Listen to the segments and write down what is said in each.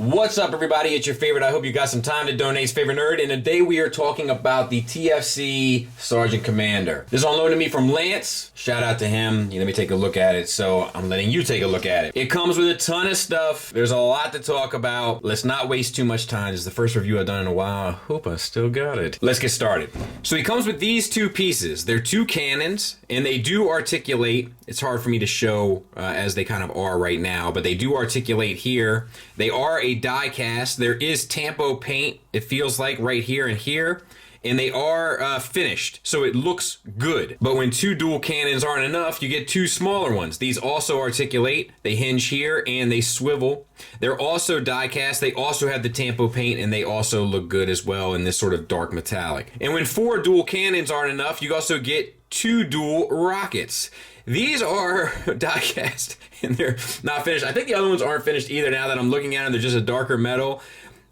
What's up, everybody? It's your favorite. I hope you got some time to donate's favorite nerd. And today we are talking about the TFC ST Commander. This is on loan to me from Lance. Shout out to him. Let me take a look at it. So I'm letting you take a look at it. It comes with a ton of stuff. There's a lot to talk about. Let's not waste too much time. This is the first review I've done in a while. I hope I still got it. Let's get started. So he comes with these two pieces. They're two cannons, and they do articulate. It's hard for me to show as they kind of are right now, but they do articulate here. They are a die cast. There is tampo paint, it feels like, right here and here, and they are finished, so it looks good. But when two dual cannons aren't enough, you get two smaller ones. These also articulate. They hinge here and they swivel. They're also die cast. They also have the tampo paint, and they also look good as well in this sort of dark metallic. And when four dual cannons aren't enough, you also get two dual rockets. These are die cast and they're not finished. I think the other ones aren't finished either now that I'm looking at them. They're just a darker metal.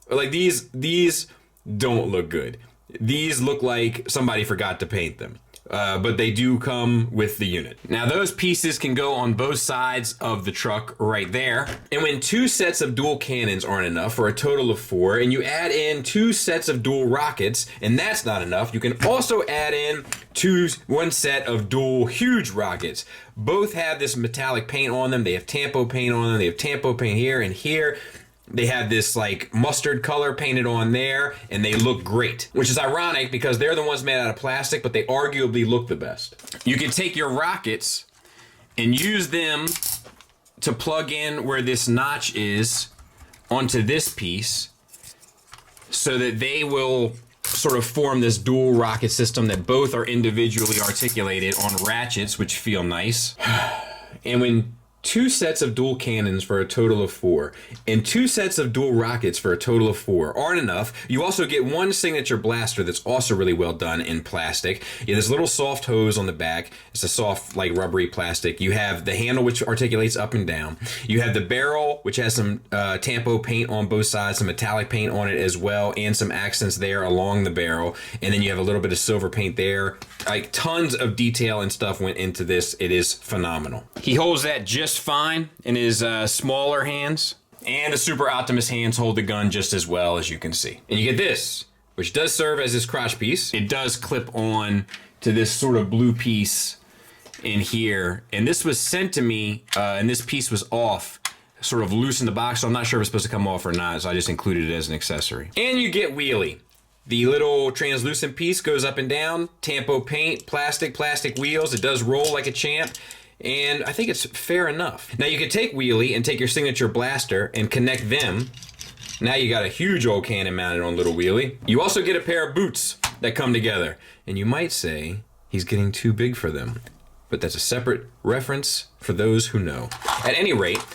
Like these don't look good. These look like somebody forgot to paint them. But they do come with the unit. Now those pieces can go on both sides of the truck right there. And when two sets of dual cannons aren't enough, for a total of four, and you add in two sets of dual rockets, and that's not enough, you can also add in one set of dual huge rockets. Both have this metallic paint on them. They have tampo paint on them. They have tampo paint here and here. They have this like mustard color painted on there, and they look great, which is ironic because they're the ones made out of plastic, but they arguably look the best. You can take your rockets and use them to plug in where this notch is onto this piece so that they will sort of form this dual rocket system that both are individually articulated on ratchets, which feel nice. And when two sets of dual cannons for a total of four, and two sets of dual rockets for a total of four aren't enough, you also get one signature blaster that's also really well done in plastic. You have this little soft hose on the back. It's a soft, like rubbery plastic. You have the handle, which articulates up and down. You have the barrel, which has some tampo paint on both sides, some metallic paint on it as well, and some accents there along the barrel. And then you have a little bit of silver paint there. Like tons of detail and stuff went into this. It is phenomenal. He holds that just fine in his smaller hands, and the Super Optimus hands hold the gun just as well, as you can see. And you get this, which does serve as his crotch piece. It does clip on to this sort of blue piece in here, and this was sent to me, and this piece was off, sort of loose in the box, so I'm not sure if it's supposed to come off or not, so I just included it as an accessory. And you get wheelie. The little translucent piece goes up and down, tampo paint, plastic wheels. It does roll like a champ, and I think it's fair enough. Now you could take wheelie and take your signature blaster and connect them. Now you got a huge old cannon mounted on little wheelie. You also get a pair of boots that come together, and you might say he's getting too big for them, but that's a separate reference for those who know. At any rate,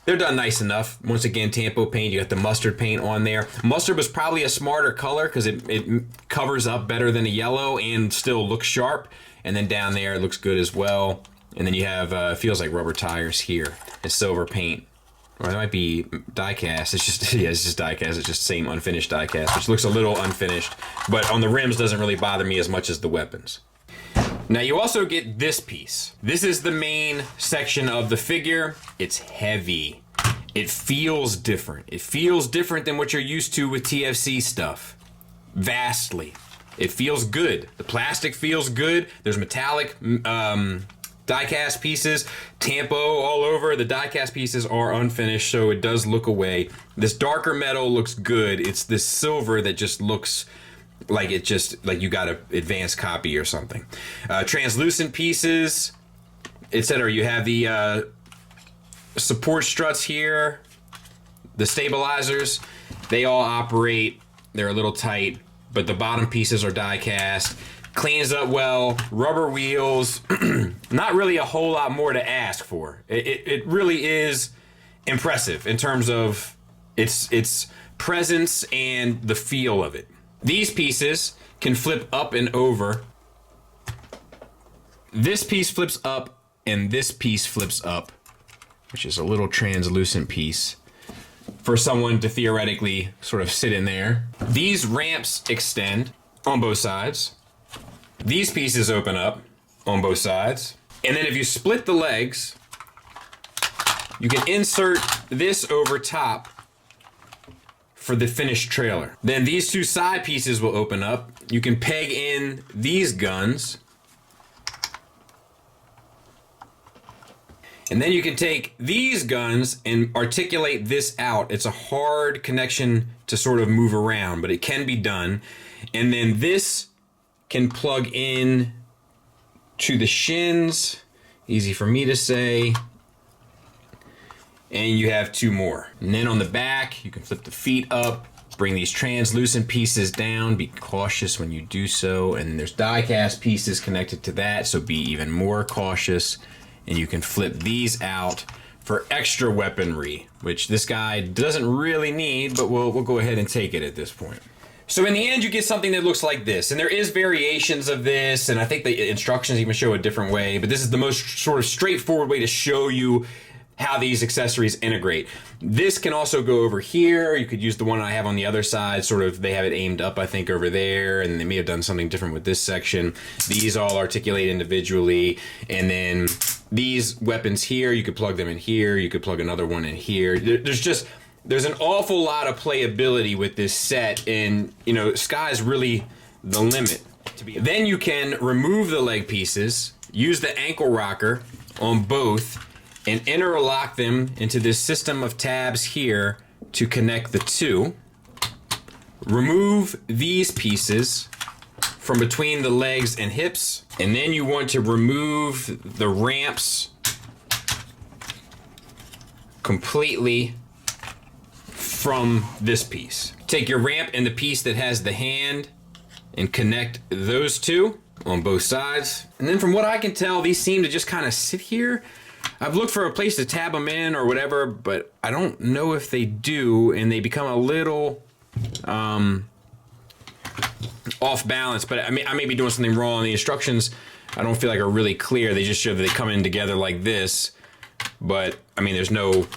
they're done nice enough. Once again, tampo paint. You got the mustard paint on there. Mustard was probably a smarter color because it covers up better than a yellow and still looks sharp. And then down there, it looks good as well. And then you have, it feels like rubber tires here. It's silver paint. Or that might be die cast. It's just, yeah, it's just die cast. It's just same unfinished die cast, which looks a little unfinished. But on the rims doesn't really bother me as much as the weapons. Now you also get this piece. This is the main section of the figure. It's heavy. It feels different. It feels different than what you're used to with TFC stuff. Vastly. It feels good. The plastic feels good. There's metallic die-cast pieces, tampo all over. The die-cast pieces are unfinished, so it does look away. This darker metal looks good. It's this silver that just looks like it just, like you got an advanced copy or something. Translucent pieces, etc. You have the support struts here, the stabilizers. They all operate. They're a little tight, but the bottom pieces are die cast. Cleans up well, rubber wheels. Not really a whole lot more to ask for. It really is impressive in terms of its presence and the feel of it. These pieces can flip up and over. This piece flips up and this piece flips up, which is a little translucent piece for someone to theoretically sort of sit in there. These ramps extend on both sides. These pieces open up on both sides. And then if you split the legs, you can insert this over top for the finished trailer. Then these two side pieces will open up. You can peg in these guns. And then you can take these guns and articulate this out. It's a hard connection to sort of move around, but it can be done. And then this can plug in to the shins. Easy for me to say. And you have two more. And then on the back, you can flip the feet up, bring these translucent pieces down. Be cautious when you do so. And there's die cast pieces connected to that, so be even more cautious. And you can flip these out for extra weaponry, which this guy doesn't really need, but we'll go ahead and take it at this point. So in the end, you get something that looks like this. And there is variations of this, and I think the instructions even show a different way, but this is the most sort of straightforward way to show you how these accessories integrate. This can also go over here. You could use the one I have on the other side, sort of, they have it aimed up, I think, over there, and they may have done something different with this section. These all articulate individually, and then these weapons here, you could plug them in here, you could plug another one in here. There's an awful lot of playability with this set, and you know, sky's really the limit. Then you can remove the leg pieces, use the ankle rocker on both, and interlock them into this system of tabs here to connect the two. Remove these pieces from between the legs and hips, and then you want to remove the ramps completely from this piece. Take your ramp and the piece that has the hand and connect those two on both sides. And then from what I can tell, these seem to just kind of sit here. I've looked for a place to tab them in or whatever, but I don't know if they do, and they become a little off balance. But I may be doing something wrong. The instructions, I don't feel like are really clear. They just show that they come in together like this, but I mean, there's no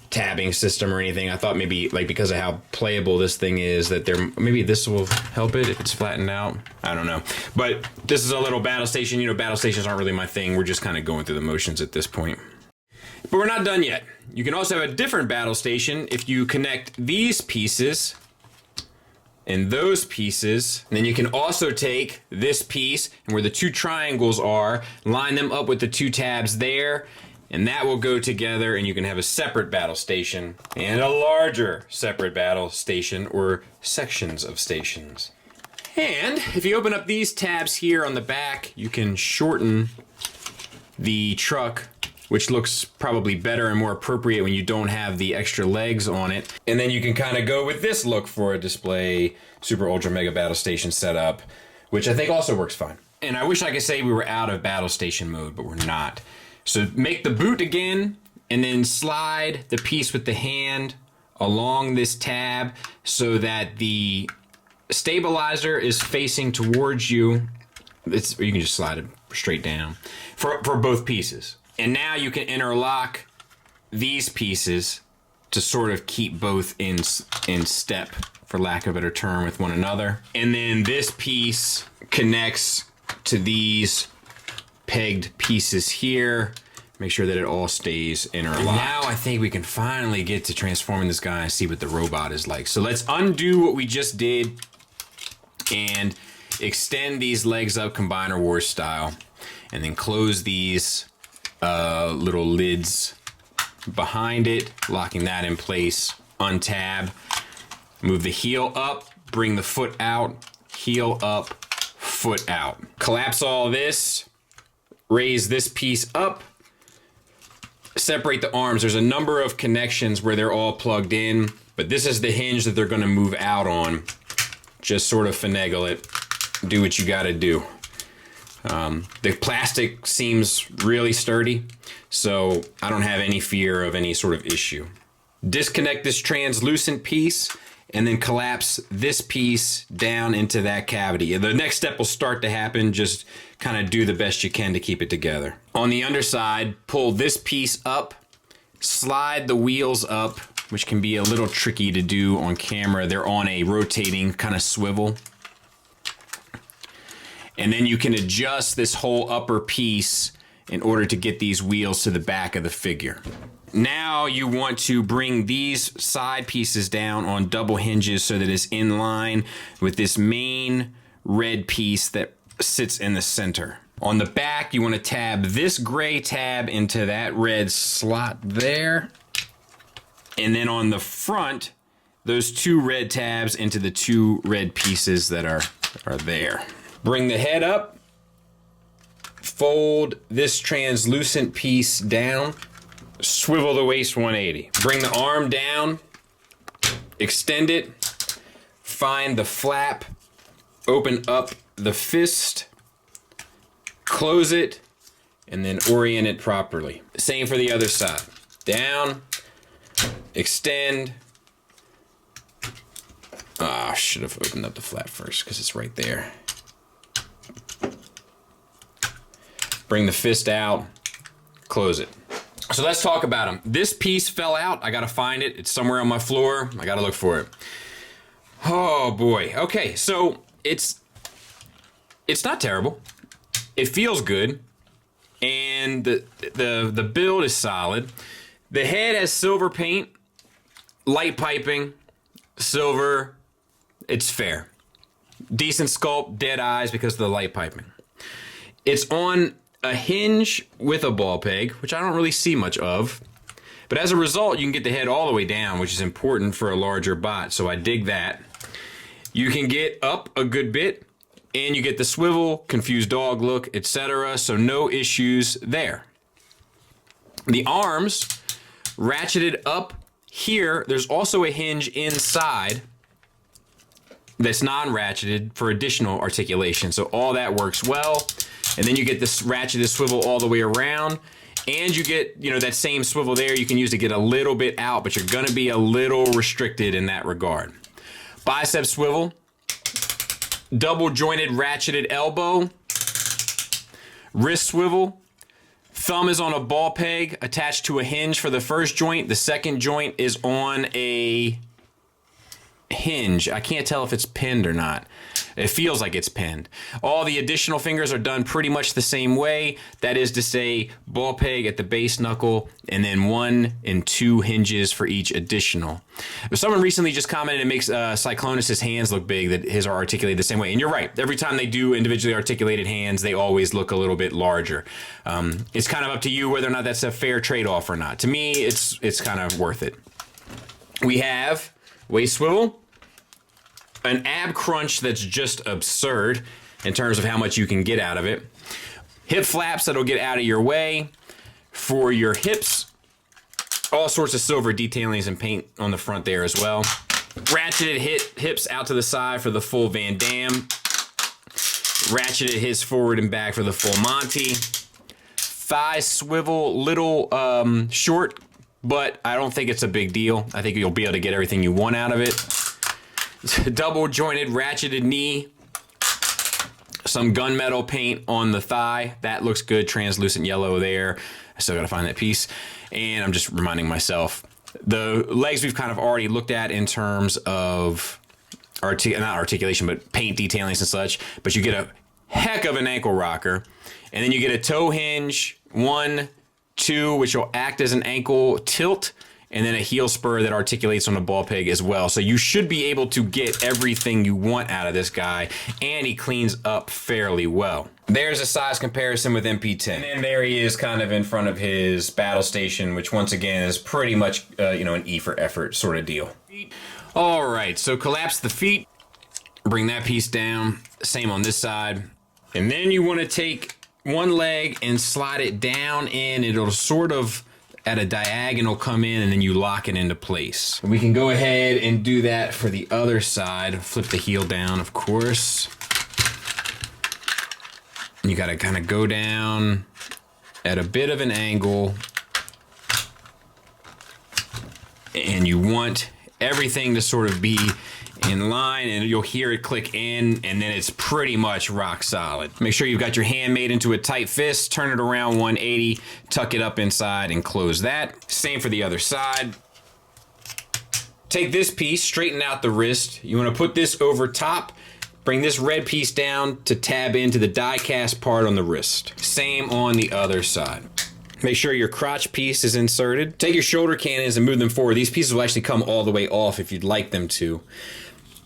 tabbing system or anything. I thought maybe, like, because of how playable this thing is, that maybe this will help it if it's flattened out. I don't know. But this is a little battle station. You know, battle stations aren't really my thing. We're just kind of going through the motions at this point. But we're not done yet. You can also have a different battle station if you connect these pieces and those pieces. And then you can also take this piece and where the two triangles are, line them up with the two tabs there, and that will go together, and you can have a separate battle station and a larger separate battle station, or sections of stations. And if you open up these tabs here on the back, you can shorten the truck, which looks probably better and more appropriate when you don't have the extra legs on it. And then you can kind of go with this look for a display super ultra mega battle station setup, which I think also works fine. And I wish I could say we were out of battle station mode, but we're not. So make the boot again, and then slide the piece with the hand along this tab so that the stabilizer is facing towards you. Or you can just slide it straight down for both pieces. And now you can interlock these pieces to sort of keep both in step, for lack of a better term, with one another. And then this piece connects to these pegged pieces here. Make sure that it all stays interlocked. And now I think we can finally get to transforming this guy and see what the robot is like. So let's undo what we just did and extend these legs up Combiner Wars style, and then close these little lids behind it, locking that in place. Untab, move the heel up, bring the foot out, heel up, foot out. Collapse all this, raise this piece up, separate the arms. There's a number of connections where they're all plugged in, but this is the hinge that they're gonna move out on. Just sort of finagle it, do what you gotta do. The plastic seems really sturdy, so I don't have any fear of any sort of issue. Disconnect this translucent piece and then collapse this piece down into that cavity. The next step will start to happen. Just kind of do the best you can to keep it together. On the underside, pull this piece up, slide the wheels up, which can be a little tricky to do on camera. They're on a rotating kind of swivel. And then you can adjust this whole upper piece in order to get these wheels to the back of the figure. Now you want to bring these side pieces down on double hinges so that it's in line with this main red piece that sits in the center. On the back, you want to tab this gray tab into that red slot there. And then on the front, those two red tabs into the two red pieces that are there. Bring the head up. Fold this translucent piece down. Swivel the waist 180. Bring the arm down. Extend it. Find the flap. Open up the fist. Close it. And then orient it properly. Same for the other side. Down. Extend. I should have opened up the flap first because it's right there. Bring the fist out. Close it. So let's talk about them. This piece fell out. I gotta find it. It's somewhere on my floor. I gotta look for it. Oh boy. Okay, so it's not terrible. It feels good, and the build is solid. The head has silver paint, light piping, silver. It's fair. Decent sculpt, dead eyes because of the light piping. It's on a hinge with a ball peg, which I don't really see much of. But as a result, you can get the head all the way down, which is important for a larger bot, so I dig that. You can get up a good bit, and you get the swivel, confused dog look, etc., so no issues there. The arms, ratcheted up here, there's also a hinge inside that's non-ratcheted for additional articulation, so all that works well. And then you get this ratcheted swivel all the way around, and you get, that same swivel there you can use to get a little bit out, but you're gonna be a little restricted in that regard. Bicep swivel, double jointed ratcheted elbow, wrist swivel, thumb is on a ball peg attached to a hinge for the first joint. The second joint is on a hinge. I can't tell if it's pinned or not. It feels like it's pinned. All the additional fingers are done pretty much the same way. That is to say, ball peg at the base knuckle, and then 1 and 2 hinges for each additional. Someone recently just commented it makes Cyclonus' hands look big, that his are articulated the same way. And you're right. Every time they do individually articulated hands, they always look a little bit larger. It's kind of up to you whether or not that's a fair trade-off or not. To me, it's kind of worth it. We have waist swivel, an ab crunch that's just absurd in terms of how much you can get out of it. Hip flaps that'll get out of your way. For your hips, all sorts of silver detailings and paint on the front there as well. Ratcheted hips out to the side for the full Van Damme. Ratcheted hips forward and back for the full Monty. Thigh swivel, little short, but I don't think it's a big deal. I think you'll be able to get everything you want out of it. Double jointed ratcheted knee. Some gunmetal paint on the thigh. That looks good. Translucent yellow there. I still gotta find that piece. And I'm just reminding myself. The legs we've kind of already looked at in terms of not articulation, but paint detailings and such. But you get a heck of an ankle rocker. And then you get a toe hinge, 1, 2, which will act as an ankle tilt. And then a heel spur that articulates on a ball peg as well. So you should be able to get everything you want out of this guy, and he cleans up fairly well. There's a size comparison with MP10. And then there he is kind of in front of his battle station, which once again is pretty much, an E for effort sort of deal. All right, so collapse the feet, bring that piece down, same on this side. And then you want to take one leg and slide it down in, it'll sort of at a diagonal come in, and then you lock it into place. We can go ahead and do that for the other side. Flip the heel down, of course. You gotta kind of go down at a bit of an angle, and you want everything to sort of be in line, and you'll hear it click in, and then it's pretty much rock solid. Make sure you've got your hand made into a tight fist, turn it around 180, tuck it up inside, and close that. Same for the other side. Take this piece, straighten out the wrist. You want to put this over top Bring this red piece down to tab into the die cast part on the wrist. Same on the other side. Make sure your crotch piece is inserted. Take your shoulder cannons and move them forward. These pieces will actually come all the way off if you'd like them to.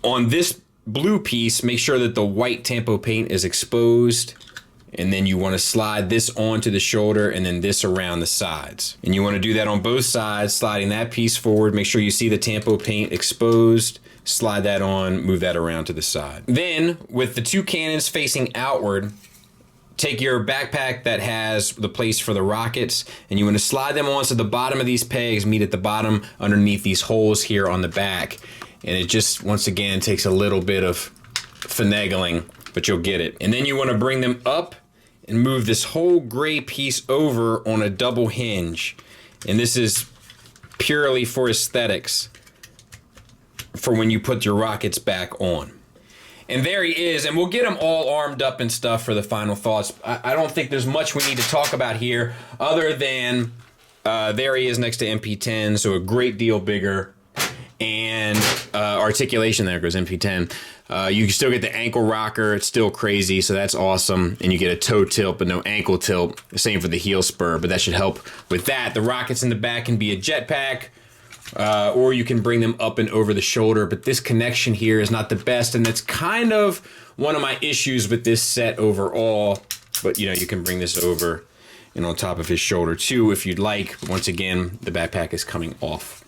On this blue piece, make sure that the white tampo paint is exposed. And then you want to slide this onto the shoulder and then this around the sides. And you want to do that on both sides, sliding that piece forward. Make sure you see the tampo paint exposed. Slide that on, move that around to the side. Then, with the two cannons facing outward, take your backpack that has the place for the rockets, and you want to slide them onto the bottom of these pegs, meet at the bottom underneath these holes here on the back. And it just, once again, takes a little bit of finagling, but you'll get it. And then you want to bring them up and move this whole gray piece over on a double hinge. And this is purely for aesthetics, for when you put your rockets back on. And there he is, and we'll get him all armed up and stuff for the final thoughts. I don't think there's much we need to talk about here other than there he is next to MP10, so a great deal bigger. And articulation, there goes MP10. You can still get the ankle rocker, it's still crazy, so that's awesome. And you get a toe tilt, but no ankle tilt. Same for the heel spur, but that should help with that. The rockets in the back can be a jetpack, or you can bring them up and over the shoulder, but this connection here is not the best, and that's kind of one of my issues with this set overall. But you know, you can bring this over and on top of his shoulder too if you'd like. Once again, the backpack is coming off.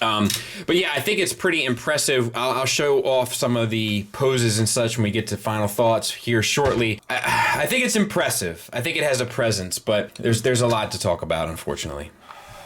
But yeah, I think it's pretty impressive. I'll show off some of the poses and such when we get to final thoughts here shortly. I think it's impressive. I think it has a presence, but there's a lot to talk about, unfortunately.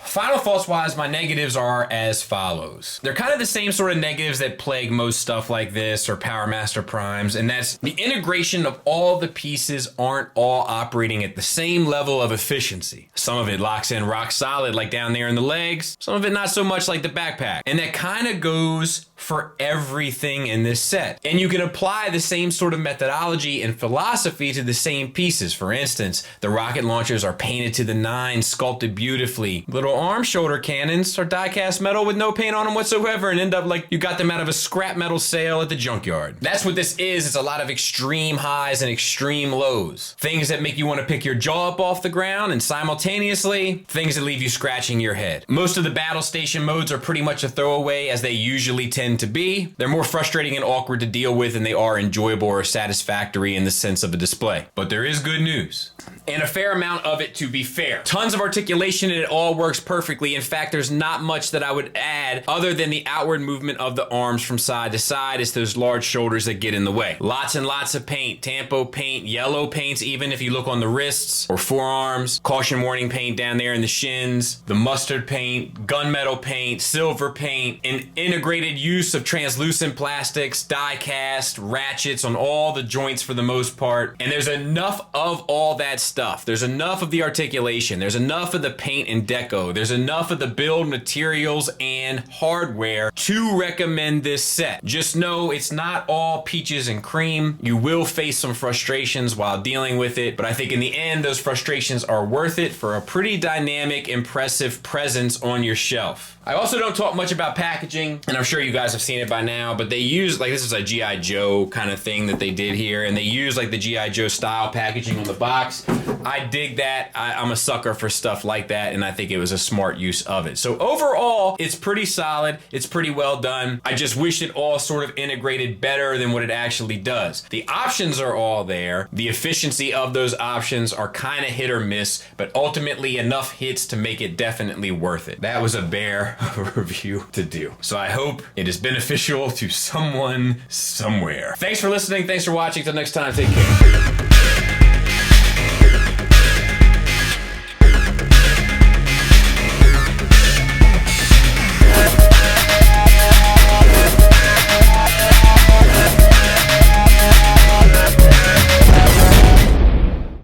Final thoughts wise, my negatives are as follows. They're kind of the same sort of negatives that plague most stuff like this or Power Master Primes, and that's the integration of all the pieces aren't all operating at the same level of efficiency. Some of it locks in rock solid like down there in the legs, some of it not so much like the backpack. And that kind of goes for everything in this set. And you can apply the same sort of methodology and philosophy to the same pieces. For instance, the rocket launchers are painted to the nines, sculpted beautifully. Little arm shoulder cannons are die-cast metal with no paint on them whatsoever and end up like you got them out of a scrap metal sale at the junkyard. That's what this is. It's a lot of extreme highs and extreme lows. Things that make you want to pick your jaw up off the ground, and simultaneously, things that leave you scratching your head. Most of the battle station modes are pretty much a throwaway, as they usually tend to be. They're more frustrating and awkward to deal with than they are enjoyable or satisfactory in the sense of a display. But there is good news, and a fair amount of it, to be fair. Tons of articulation and it all works perfectly. In fact, there's not much that I would add other than the outward movement of the arms from side to side. It's those large shoulders that get in the way. Lots and lots of paint, tampo paint, yellow paints, even if you look on the wrists or forearms, caution warning paint down there in the shins, the mustard paint, gunmetal paint, silver paint, an integrated use of translucent plastics, die cast, ratchets on all the joints for the most part. And there's enough of all that stuff. There's enough of the articulation. There's enough of the paint and deco. There's enough of the build materials and hardware to recommend this set. Just know it's not all peaches and cream. You will face some frustrations while dealing with it, but I think in the end, those frustrations are worth it for a pretty dynamic, impressive presence on your shelf. I also don't talk much about packaging, and I'm sure you guys have seen it by now, but they use, like, this is a G.I. Joe kind of thing that they did here, and they use like the G.I. Joe style packaging on the box. I dig that. I'm a sucker for stuff like that, and I think it was a smart use of it. So overall, it's pretty solid. It's pretty well done. I just wish it all sort of integrated better than what it actually does. The options are all there. The efficiency of those options are kind of hit or miss, but ultimately enough hits to make it definitely worth it. That was a bear review to do. So I hope it is beneficial to someone somewhere. Thanks for listening. Thanks for watching. Till next time, take care.